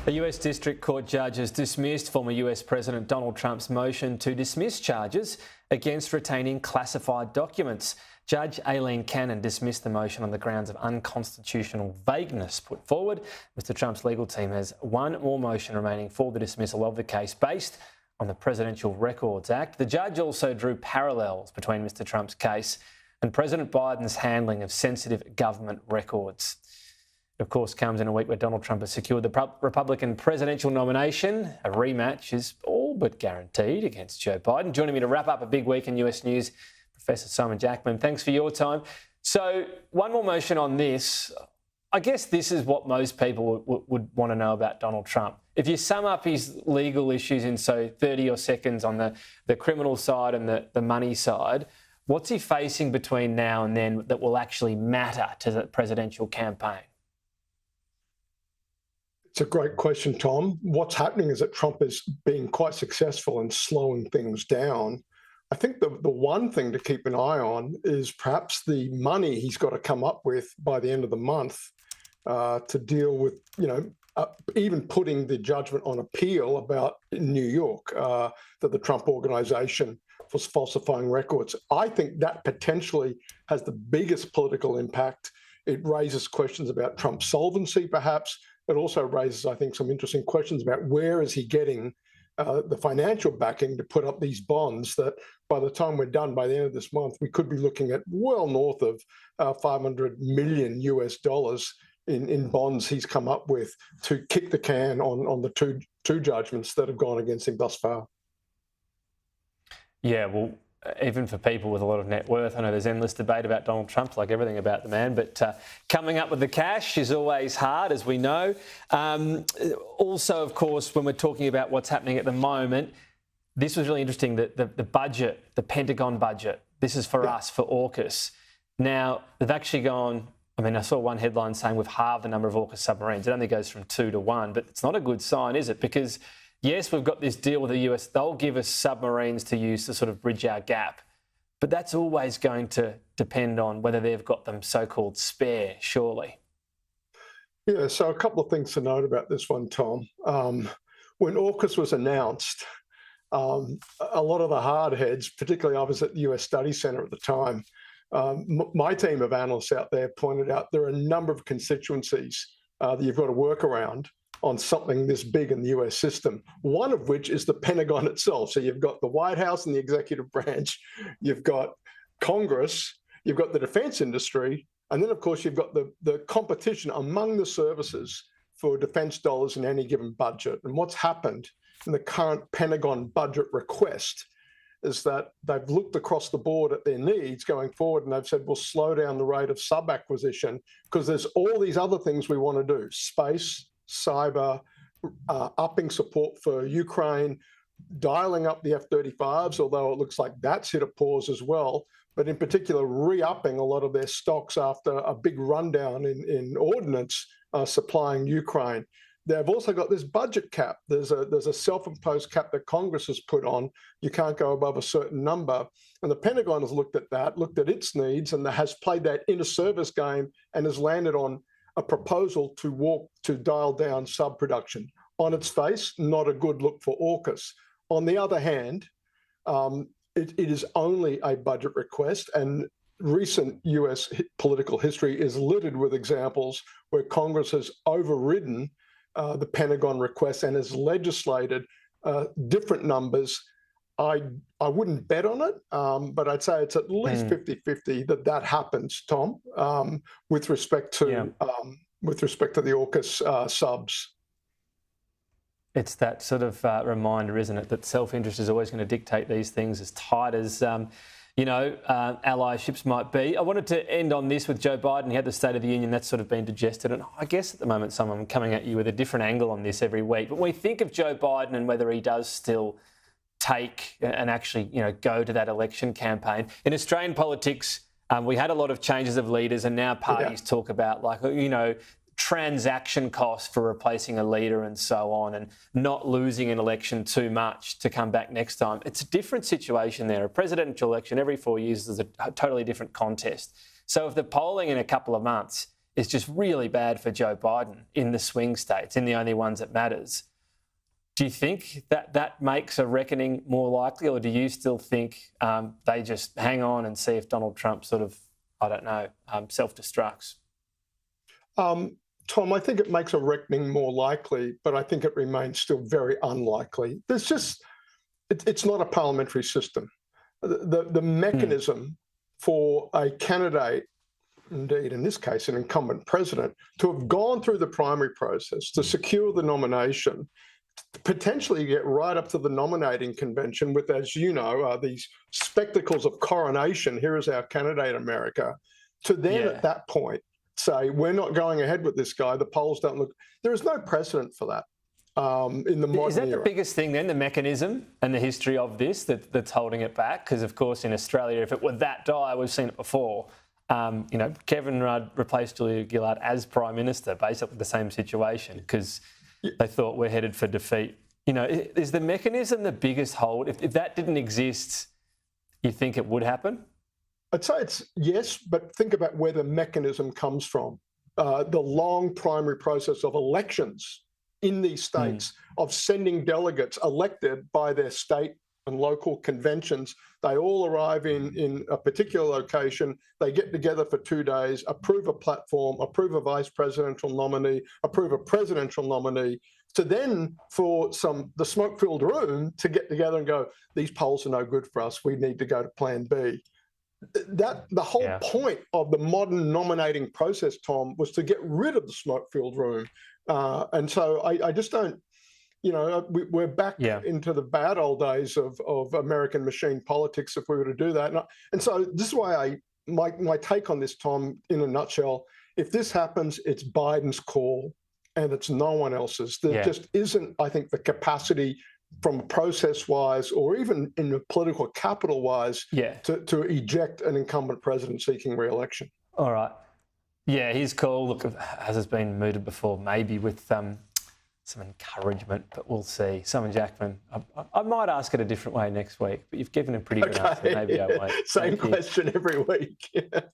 A US District Court judge has dismissed former US President Donald Trump's motion to dismiss charges against retaining classified documents. Judge Aileen Cannon dismissed the motion on the grounds of unconstitutional vagueness put forward. Mr Trump's legal team has one more motion remaining for the dismissal of the case based on the Presidential Records Act. The judge also drew parallels between Mr Trump's case and President Biden's handling of sensitive government records. It, of course, comes in a week where Donald Trump has secured the Republican presidential nomination. A rematch is all but guaranteed against Joe Biden. Joining me to wrap up a big week in US news, Professor Simon Jackman. Thanks for your time. So, one more motion on this. I guess this is what most people would want to know about Donald Trump. If you sum up his legal issues in, 30 or seconds on the criminal side and the money side, what's he facing between now and then that will actually matter to the presidential campaign? It's a great question, Tom. What's happening is that Trump is being quite successful in slowing things down. I think the one thing to keep an eye on is perhaps the money he's got to come up with by the end of the month to deal with, even putting the judgment on appeal about in New York, that the Trump organization was falsifying records. I think that potentially has the biggest political impact. It raises questions about Trump's solvency, perhaps. It also raises, I think, some interesting questions about where is he getting the financial backing to put up these bonds that by the time we're done, by the end of this month, we could be looking at well north of $500 million in bonds he's come up with to kick the can on the two judgments that have gone against him thus far. Yeah, well, even for people with a lot of net worth, I know there's endless debate about Donald Trump, like everything about the man, but coming up with the cash is always hard, as we know. Also, of course, when we're talking about what's happening at the moment, this was really interesting, that the budget, the Pentagon budget, this is for us, for AUKUS. Now, they've actually gone, I saw one headline saying we've halved the number of AUKUS submarines. It only goes from 2 to 1, but it's not a good sign, is it? Because yes, we've got this deal with the US. They'll give us submarines to use to sort of bridge our gap. But that's always going to depend on whether they've got them so-called spare, surely. Yeah, so a couple of things to note about this one, Tom. When AUKUS was announced, a lot of the hard heads, particularly I was at the US Study Centre at the time, my team of analysts out there pointed out there are a number of constituencies that you've got to work around on something this big in the US system, one of which is the Pentagon itself. So you've got the White House and the executive branch, you've got Congress, you've got the defense industry, and then, of course, you've got the competition among the services for defense dollars in any given budget. And what's happened in the current Pentagon budget request is that they've looked across the board at their needs going forward, and they've said, we'll slow down the rate of sub-acquisition because there's all these other things we want to do: space, cyber, upping support for Ukraine, dialing up the F-35s, although it looks like that's hit a pause as well, but in particular re-upping a lot of their stocks after a big rundown in ordnance supplying Ukraine. They've also got this budget cap. There's a self-imposed cap that Congress has put on. You can't go above a certain number. And the Pentagon has looked at that, looked at its needs, and has played that inner service game and has landed on a proposal to dial down sub-production. On its face, not a good look for AUKUS. On the other hand, it is only a budget request, and recent US political history is littered with examples where Congress has overridden the Pentagon request and has legislated different numbers. I wouldn't bet on it, but I'd say it's at least 50-50 that happens, Tom, with respect to the AUKUS subs. It's that sort of reminder, isn't it, that self-interest is always going to dictate these things, as tight as allyships might be. I wanted to end on this with Joe Biden. He had the State of the Union, that's sort of been digested. And I guess at the moment, someone coming at you with a different angle on this every week. But when we think of Joe Biden and whether he does still take and actually, go to that election campaign. In Australian politics, we had a lot of changes of leaders, and now parties talk about, transaction costs for replacing a leader and so on, and not losing an election too much to come back next time. It's a different situation there. A presidential election every 4 years is a totally different contest. So if the polling in a couple of months is just really bad for Joe Biden in the swing states, in the only ones that matters. Do you think that makes a reckoning more likely, or do you still think they just hang on and see if Donald Trump sort of, I don't know, self-destructs? Tom, I think it makes a reckoning more likely, but I think it remains still very unlikely. It's not a parliamentary system. The mechanism for a candidate, indeed in this case an incumbent president, to have gone through the primary process, to secure the nomination, potentially get right up to the nominating convention with, as you know, these spectacles of coronation, here is our candidate, America, to then at that point say, we're not going ahead with this guy, the polls don't look... There is no precedent for that in the modern era. Is that the biggest thing then, the mechanism and the history of this that's holding it back? Because, of course, in Australia, if it were that dire, we've seen it before. Kevin Rudd replaced Julia Gillard as Prime Minister, basically the same situation, because they thought we're headed for defeat. Is the mechanism the biggest hold? If that didn't exist, you think it would happen? I'd say it's yes, but think about where the mechanism comes from. The long primary process of elections in these states, of sending delegates elected by their state and local conventions. They all arrive in a particular location. They get together for 2 days, approve a platform, approve a vice presidential nominee, approve a presidential nominee, to then for the smoke-filled room to get together and go, these polls are no good for us. We need to go to plan B. The whole point of the modern nominating process, Tom, was to get rid of the smoke-filled room. And so I just don't, we're back into the bad old days of American machine politics if we were to do that. And so this is why my take on this, Tom, in a nutshell, if this happens, it's Biden's call and it's no one else's. There just isn't, I think, the capacity from process-wise or even in the political capital-wise to eject an incumbent president seeking re-election. All right. Yeah, his call, look, as has been mooted before, maybe with some encouragement, but we'll see. Simon Jackman, I might ask it a different way next week, but you've given a pretty good answer. Maybe I won't. Same question every week.